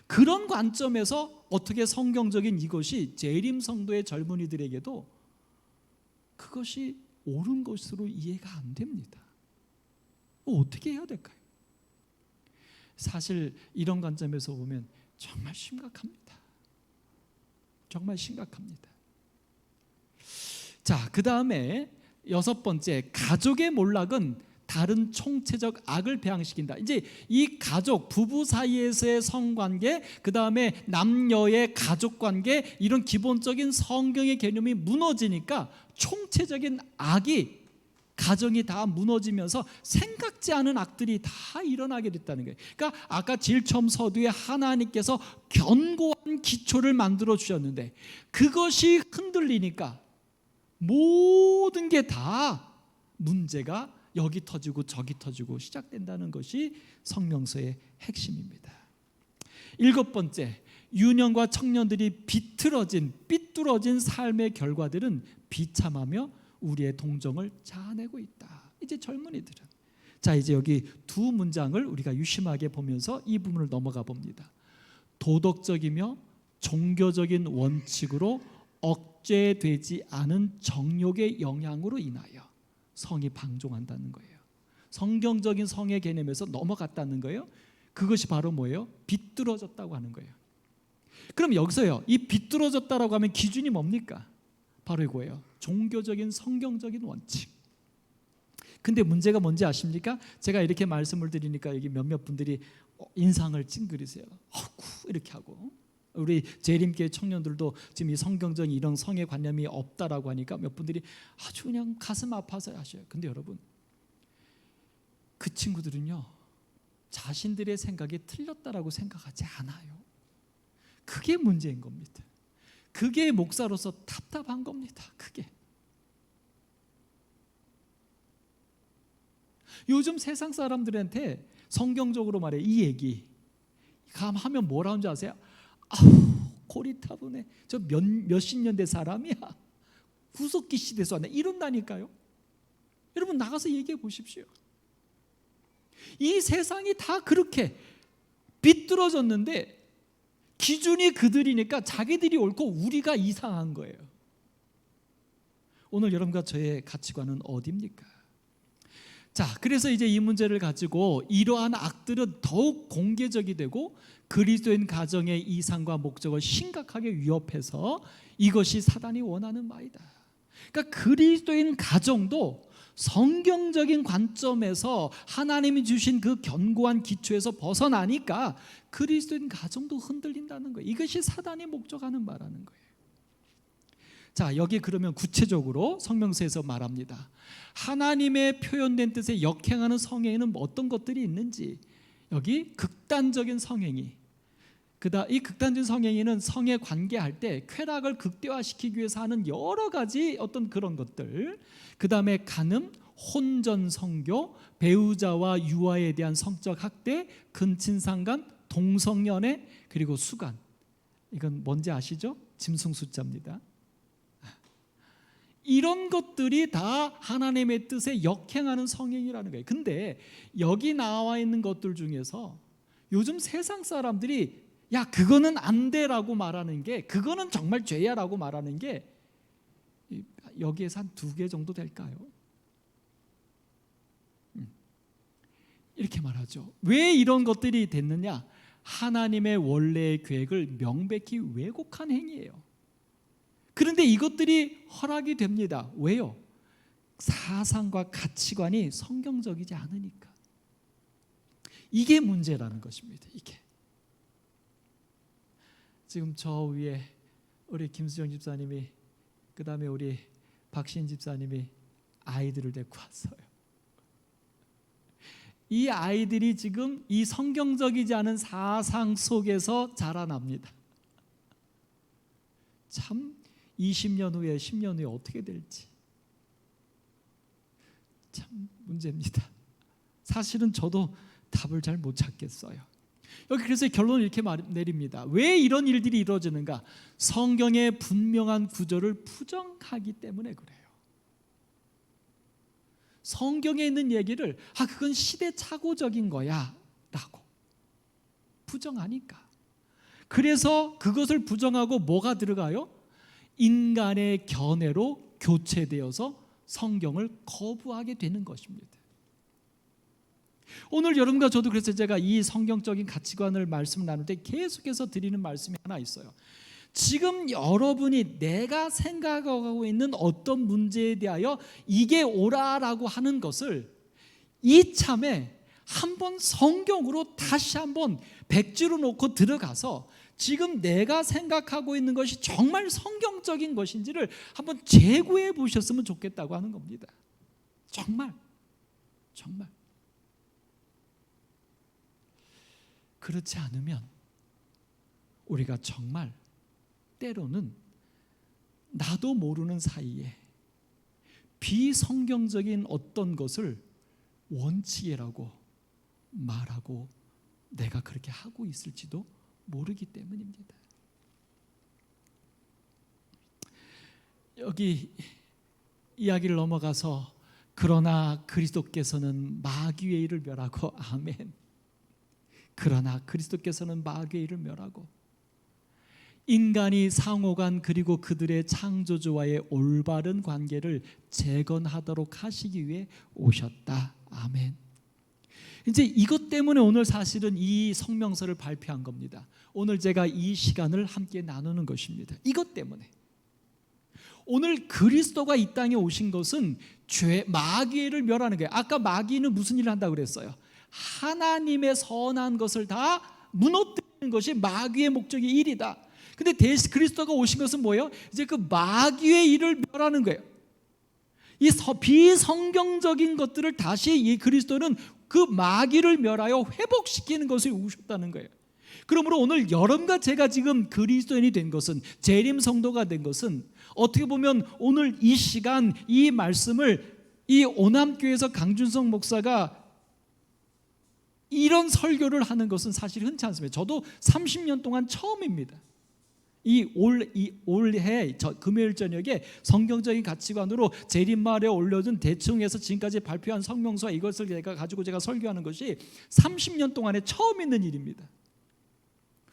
[SPEAKER 1] 그런 관점에서 어떻게 성경적인 이것이 재림 성도의 젊은이들에게도 그것이 옳은 것으로 이해가 안 됩니다. 어떻게 해야 될까요? 사실 이런 관점에서 보면 정말 심각합니다. 정말 심각합니다. 자, 그 다음에 여섯 번째, 가족의 몰락은 다른 총체적 악을 배양시킨다. 이제 이 가족, 부부 사이에서의 성관계, 그 다음에 남녀의 가족관계, 이런 기본적인 성경의 개념이 무너지니까 총체적인 악이 가정이 다 무너지면서 생각지 않은 악들이 다 일어나게 됐다는 거예요. 그러니까 아까 제일 처음 서두에 하나님께서 견고한 기초를 만들어 주셨는데 그것이 흔들리니까 모든 게 다 문제가 여기 터지고 저기 터지고 시작된다는 것이 성령서의 핵심입니다. 일곱 번째, 유년과 청년들이 삐뚤어진 삶의 결과들은 비참하며 우리의 동정을 자아내고 있다. 이제 젊은이들은. 자, 이제 여기 두 문장을 우리가 유심하게 보면서 이 부분을 넘어가 봅니다. 도덕적이며 종교적인 원칙으로 억제되지 않은 정욕의 영향으로 인하여 성이 방종한다는 거예요. 성경적인 성의 개념에서 넘어갔다는 거예요. 그것이 바로 뭐예요? 비뚤어졌다고 하는 거예요. 그럼 여기서요, 이 비뚤어졌다라고 하면 기준이 뭡니까? 바로 이거예요. 종교적인 성경적인 원칙. 근데 문제가 뭔지 아십니까? 제가 이렇게 말씀을 드리니까 여기 몇몇 분들이 인상을 찡그리세요. 어구 이렇게 하고. 우리 재림교회 청년들도 지금 이 성경적인 이런 성의 관념이 없다라고 하니까 몇 분들이 아주 그냥 가슴 아파서 하셔요. 근데 여러분, 그 친구들은요 자신들의 생각이 틀렸다라고 생각하지 않아요. 그게 문제인 겁니다. 그게 목사로서 답답한 겁니다. 그게 요즘 세상 사람들한테 성경적으로 말해 이 얘기 하면 뭐라는 줄 아세요? 아우 고리타분해. 저 몇십 년대 사람이야. 구석기 시대에서 왔네. 이런다니까요. 여러분 나가서 얘기해 보십시오. 이 세상이 다 그렇게 비뚤어졌는데 기준이 그들이니까 자기들이 옳고 우리가 이상한 거예요. 오늘 여러분과 저의 가치관은 어디입니까? 자, 그래서 이제 이 문제를 가지고 이러한 악들은 더욱 공개적이 되고 그리스도인 가정의 이상과 목적을 심각하게 위협해서 이것이 사단이 원하는 바이다. 그러니까 그리스도인 가정도 성경적인 관점에서 하나님이 주신 그 견고한 기초에서 벗어나니까 그리스도인 가정도 흔들린다는 거예요. 이것이 사단이 목적하는 바라는 거예요. 자, 여기 그러면 구체적으로 성명서에서 말합니다. 하나님의 표현된 뜻에 역행하는 성행위는 어떤 것들이 있는지, 여기 극단적인 성행위, 이 극단적인 성행위는 성에 관계할 때 쾌락을 극대화시키기 위해서 하는 여러 가지 어떤 그런 것들, 그 다음에 간음, 혼전 성교, 배우자와 유아에 대한 성적 학대, 근친상간, 동성연애, 그리고 수간. 이건 뭔지 아시죠? 짐승 숫자입니다. 이런 것들이 다 하나님의 뜻에 역행하는 성행이라는 거예요. 근데 여기 나와 있는 것들 중에서 요즘 세상 사람들이 야, 그거는 안 돼라고 말하는 게, 그거는 정말 죄야라고 말하는 게 여기에서 한 2개 정도 될까요? 이렇게 말하죠. 왜 이런 것들이 됐느냐? 하나님의 원래의 계획을 명백히 왜곡한 행위예요. 그런데 이것들이 허락이 됩니다. 왜요? 사상과 가치관이 성경적이지 않으니까. 이게 문제라는 것입니다. 이게. 지금 저 위에 우리 김수정 집사님이, 그 다음에 우리 박신 집사님이 아이들을 데리고 왔어요. 이 아이들이 지금 이 성경적이지 않은 사상 속에서 자라납니다. 참 20년 후에 10년 후에 어떻게 될지 참 문제입니다. 사실은 저도 답을 잘 못 찾겠어요. 여기 그래서 결론을 이렇게 내립니다. 왜 이런 일들이 이루어지는가? 성경의 분명한 구절을 부정하기 때문에 그래요. 성경에 있는 얘기를 그건 시대착오적인 거야 라고 부정하니까. 그래서 그것을 부정하고 뭐가 들어가요? 인간의 견해로 교체되어서 성경을 거부하게 되는 것입니다. 오늘 여러분과 저도 그래서 제가 이 성경적인 가치관을 말씀 나눌 때 계속해서 드리는 말씀이 하나 있어요. 지금 여러분이 내가 생각하고 있는 어떤 문제에 대하여 이게 옳아라고 하는 것을 이참에 한번 성경으로 다시 한번 백지로 놓고 들어가서 지금 내가 생각하고 있는 것이 정말 성경적인 것인지를 한번 재고해 보셨으면 좋겠다고 하는 겁니다. 정말. 그렇지 않으면 우리가 정말 때로는 나도 모르는 사이에 비성경적인 어떤 것을 원칙이라고 말하고 내가 그렇게 하고 있을지도 모르기 때문입니다. 여기 이야기를 넘어가서 그러나 그리스도께서는 마귀의 일을 멸하고, 아멘. 그러나 그리스도께서는 마귀의 일을 멸하고 인간이 상호간 그리고 그들의 창조주와의 올바른 관계를 재건하도록 하시기 위해 오셨다. 아멘. 이제 이것 때문에 오늘 사실은 이 성명서를 발표한 겁니다. 오늘 제가 이 시간을 함께 나누는 것입니다. 이것 때문에 오늘 그리스도가 이 땅에 오신 것은 마귀를 멸하는 거예요. 아까 마귀는 무슨 일을 한다고 그랬어요? 하나님의 선한 것을 다 무너뜨리는 것이 마귀의 목적의 일이다. 근데 그리스도가 오신 것은 뭐예요? 이제 그 마귀의 일을 멸하는 거예요. 이 비성경적인 것들을 다시 이 그리스도는 그 마귀를 멸하여 회복시키는 것을 오셨다는 거예요. 그러므로 오늘 여러분과 제가 지금 그리스도인이 된 것은, 재림 성도가 된 것은, 어떻게 보면 오늘 이 시간 이 말씀을 이 오남교회에서 강준성 목사가 이런 설교를 하는 것은 사실 흔치 않습니다. 저도 30년 동안 처음입니다. 올해 금요일 저녁에 성경적인 가치관으로 재림말에 올려준 대충해서 지금까지 발표한 성명서, 이것을 제가 설교하는 것이 30년 동안에 처음 있는 일입니다.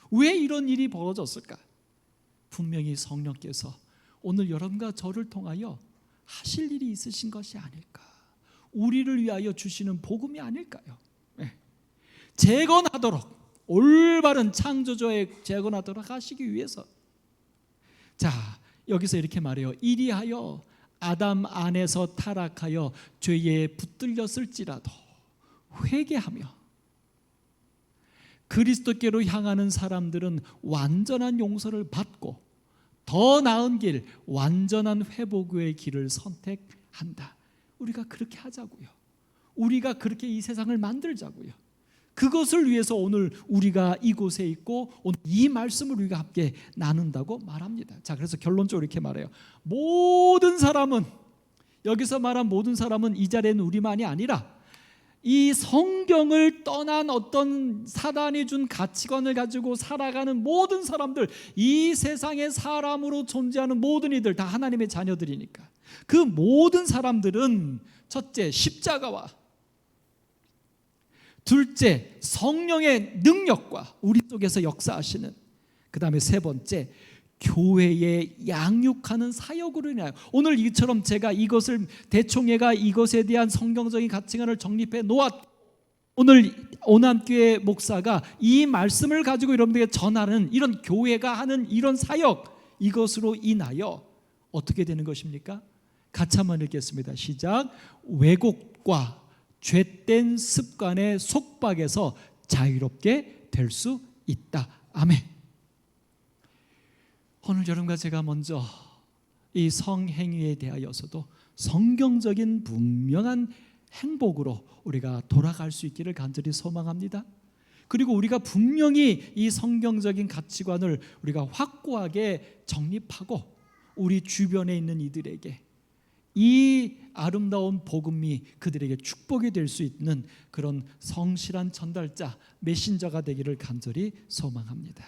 [SPEAKER 1] 왜 이런 일이 벌어졌을까? 분명히 성령께서 오늘 여러분과 저를 통하여 하실 일이 있으신 것이 아닐까, 우리를 위하여 주시는 복음이 아닐까요? 재건하도록, 올바른 창조주의 재건하도록 하시기 위해서. 자, 여기서 이렇게 말해요. 이리하여 아담 안에서 타락하여 죄에 붙들렸을지라도 회개하며 그리스도께로 향하는 사람들은 완전한 용서를 받고 더 나은 길, 완전한 회복의 길을 선택한다. 우리가 그렇게 하자고요. 우리가 그렇게 이 세상을 만들자고요. 그것을 위해서 오늘 우리가 이곳에 있고 오늘 이 말씀을 우리가 함께 나눈다고 말합니다. 자, 그래서 결론적으로 이렇게 말해요. 모든 사람은, 여기서 말한 모든 사람은 이 자리에 있는 우리만이 아니라 이 성경을 떠난 어떤 사단이 준 가치관을 가지고 살아가는 모든 사람들, 이 세상의 사람으로 존재하는 모든 이들 다 하나님의 자녀들이니까 그 모든 사람들은 첫째 십자가와 둘째 성령의 능력과 우리 속에서 역사하시는, 그 다음에 세 번째 교회에 양육하는 사역으로 인하여, 오늘 이처럼 제가 이것을 대총회가 이것에 대한 성경적인 가치관을 정립해 놓았, 오늘 오남교회 목사가 이 말씀을 가지고 여러분들에게 전하는 이런 교회가 하는 이런 사역, 이것으로 인하여 어떻게 되는 것입니까? 같이 한번 읽겠습니다. 시작. 왜곡과 죄된 습관의 속박에서 자유롭게 될 수 있다. 아멘. 오늘 여러분과 제가 먼저 이 성행위에 대하여서도 성경적인 분명한 행복으로 우리가 돌아갈 수 있기를 간절히 소망합니다. 그리고 우리가 분명히 이 성경적인 가치관을 우리가 확고하게 정립하고 우리 주변에 있는 이들에게 이 아름다운 복음이 그들에게 축복이 될 수 있는 그런 성실한 전달자, 메신저가 되기를 간절히 소망합니다.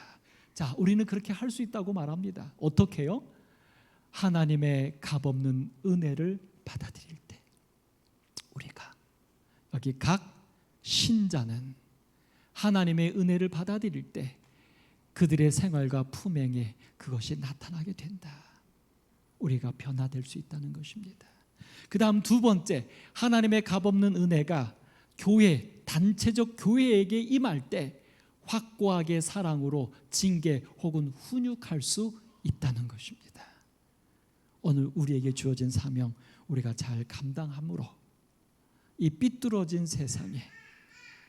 [SPEAKER 1] 자, 우리는 그렇게 할 수 있다고 말합니다. 어떻게요? 하나님의 값없는 은혜를 받아들일 때, 우리가 여기 각 신자는 하나님의 은혜를 받아들일 때 그들의 생활과 품행에 그것이 나타나게 된다. 우리가 변화될 수 있다는 것입니다. 그 다음 두 번째, 하나님의 값없는 은혜가 교회, 단체적 교회에게 임할 때 확고하게 사랑으로 징계 혹은 훈육할 수 있다는 것입니다. 오늘 우리에게 주어진 사명, 우리가 잘 감당함으로 이 삐뚤어진 세상에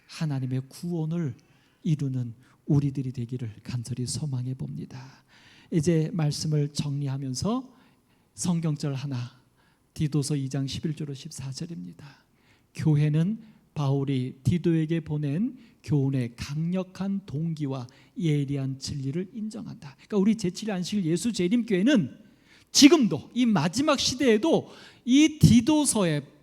[SPEAKER 1] 하나님의 구원을 이루는 우리들이 되기를 간절히 소망해 봅니다. 이제 말씀을 정리하면서 성경절 하나, 디도서 2장 11절로 14절입니다. 교회는 바울이 디도에게 보낸 교훈의 강력한 동기와 예리한 진리를 인정한다. 그러니까 우리 제7일 안식일 예수 재림교회는 지금도 이 마지막 시대에도 이 디도서에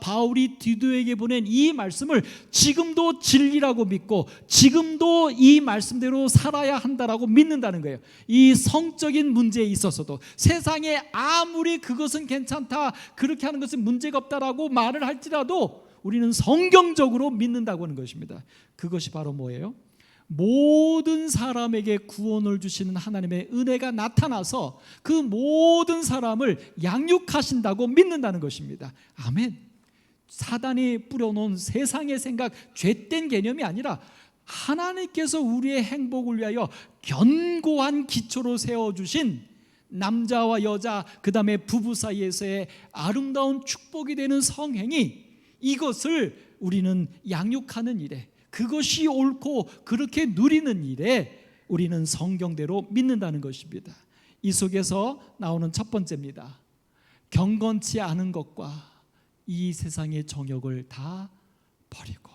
[SPEAKER 1] 바울이 디도에게 보낸 이 말씀을 지금도 진리라고 믿고 지금도 이 말씀대로 살아야 한다라고 믿는다는 거예요. 이 성적인 문제에 있어서도 세상에 아무리 그것은 괜찮다, 그렇게 하는 것은 문제가 없다라고 말을 할지라도 우리는 성경적으로 믿는다고 하는 것입니다. 그것이 바로 뭐예요? 모든 사람에게 구원을 주시는 하나님의 은혜가 나타나서 그 모든 사람을 양육하신다고 믿는다는 것입니다. 아멘. 사단이 뿌려놓은 세상의 생각, 죄된 개념이 아니라 하나님께서 우리의 행복을 위하여 견고한 기초로 세워주신 남자와 여자, 그 다음에 부부 사이에서의 아름다운 축복이 되는 성행위, 이것을 우리는 양육하는 일에, 그것이 옳고 그렇게 누리는 일에 우리는 성경대로 믿는다는 것입니다. 이 속에서 나오는 첫 번째입니다. 경건치 않은 것과 이 세상의 정욕을 다 버리고,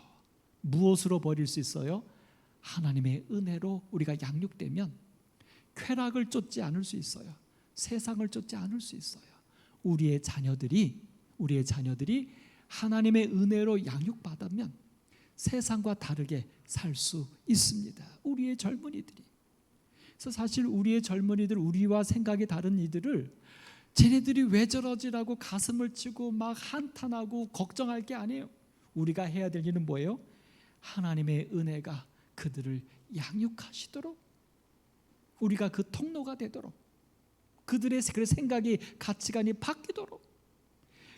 [SPEAKER 1] 무엇으로 버릴 수 있어요? 하나님의 은혜로 우리가 양육되면 쾌락을 쫓지 않을 수 있어요. 세상을 쫓지 않을 수 있어요. 우리의 자녀들이 하나님의 은혜로 양육받으면 세상과 다르게 살 수 있습니다. 우리의 젊은이들이. 그래서 사실 우리의 젊은이들, 우리와 생각이 다른 이들을 쟤네들이 왜 저러지라고 가슴을 치고 막 한탄하고 걱정할 게 아니에요. 우리가 해야 될 일은 뭐예요? 하나님의 은혜가 그들을 양육하시도록, 우리가 그 통로가 되도록, 그들의 생각이, 가치관이 바뀌도록.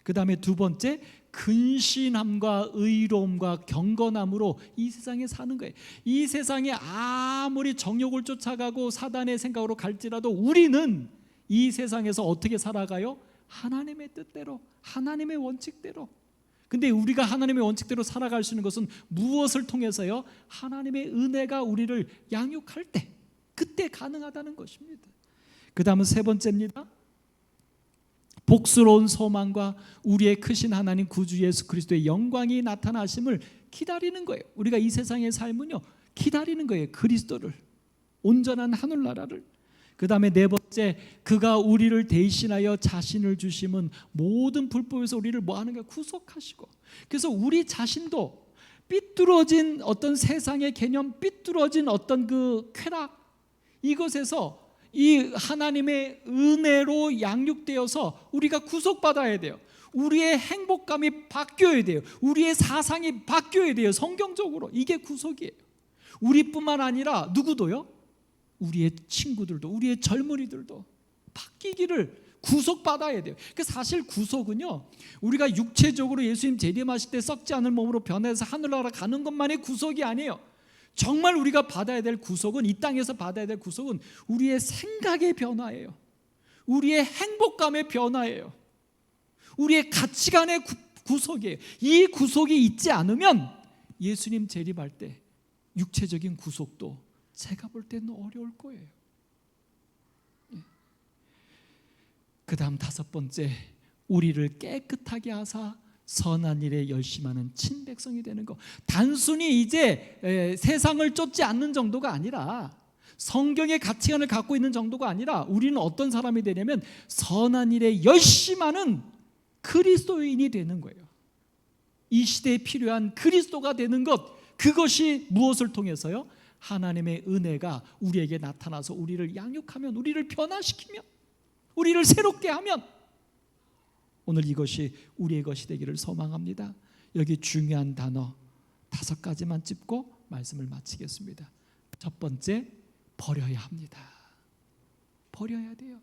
[SPEAKER 1] 그 다음에 두 번째, 근신함과 의로움과 경건함으로 이 세상에 사는 거예요. 이 세상에 아무리 정욕을 쫓아가고 사단의 생각으로 갈지라도 우리는 이 세상에서 어떻게 살아가요? 하나님의 뜻대로, 하나님의 원칙대로. 근데 우리가 하나님의 원칙대로 살아갈 수 있는 것은 무엇을 통해서요? 하나님의 은혜가 우리를 양육할 때, 그때 가능하다는 것입니다. 그 다음은 세 번째입니다. 복스러운 소망과 우리의 크신 하나님 구주 예수 그리스도의 영광이 나타나심을 기다리는 거예요. 우리가 이 세상의 삶은요, 기다리는 거예요. 그리스도를, 온전한 하늘나라를. 그 다음에 네 번째, 그가 우리를 대신하여 자신을 주심은 모든 불법에서 우리를 뭐하는 거예요? 구속하시고. 그래서 우리 자신도 삐뚤어진 어떤 세상의 개념, 삐뚤어진 어떤 그 쾌락, 이것에서 이 하나님의 은혜로 양육되어서 우리가 구속받아야 돼요. 우리의 행복감이 바뀌어야 돼요. 우리의 사상이 바뀌어야 돼요. 성경적으로. 이게 구속이에요. 우리뿐만 아니라 누구도요? 우리의 친구들도, 우리의 젊은이들도 바뀌기를 구속받아야 돼요. 그 사실 구속은요, 우리가 육체적으로 예수님 재림하실 때 썩지 않을 몸으로 변해서 하늘나라 가는 것만이 구속이 아니에요. 정말 우리가 받아야 될 구속은, 이 땅에서 받아야 될 구속은 우리의 생각의 변화예요. 우리의 행복감의 변화예요. 우리의 가치관의 구속이에요. 이 구속이 있지 않으면 예수님 재림할 때 육체적인 구속도 제가 볼 때는 어려울 거예요. 그 다음 다섯 번째, 우리를 깨끗하게 하사 선한 일에 열심하는 친백성이 되는 것. 단순히 이제 세상을 쫓지 않는 정도가 아니라, 성경의 가치관을 갖고 있는 정도가 아니라, 우리는 어떤 사람이 되냐면 선한 일에 열심하는 그리스도인이 되는 거예요. 이 시대에 필요한 그리스도가 되는 것, 그것이 무엇을 통해서요? 하나님의 은혜가 우리에게 나타나서 우리를 양육하면, 우리를 변화시키면, 우리를 새롭게 하면, 오늘 이것이 우리의 것이 되기를 소망합니다. 여기 중요한 단어 5가지만 짚고 말씀을 마치겠습니다. 첫 번째, 버려야 합니다. 버려야 돼요.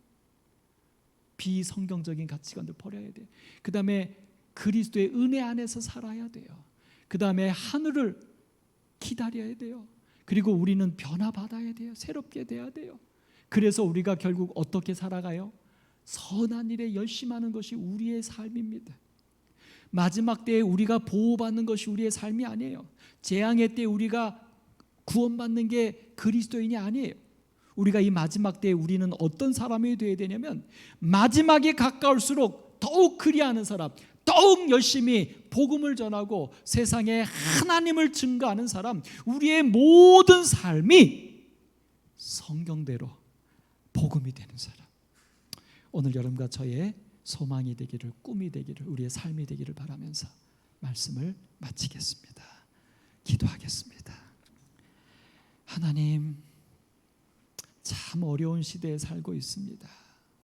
[SPEAKER 1] 비성경적인 가치관들 버려야 돼요. 그 다음에 그리스도의 은혜 안에서 살아야 돼요. 그 다음에 하늘을 기다려야 돼요. 그리고 우리는 변화받아야 돼요. 새롭게 돼야 돼요. 그래서 우리가 결국 어떻게 살아가요? 선한 일에 열심하는 것이 우리의 삶입니다. 마지막 때에 우리가 보호받는 것이 우리의 삶이 아니에요. 재앙의 때 우리가 구원받는 게 그리스도인이 아니에요. 우리가 이 마지막 때에 우리는 어떤 사람이 되어야 되냐면, 마지막이 가까울수록 더욱 그리하는 사람, 더욱 열심히 복음을 전하고 세상에 하나님을 증거하는 사람, 우리의 모든 삶이 성경대로 복음이 되는 사람. 오늘 여러분과 저의 소망이 되기를, 꿈이 되기를, 우리의 삶이 되기를 바라면서 말씀을 마치겠습니다. 기도하겠습니다. 하나님, 참 어려운 시대에 살고 있습니다.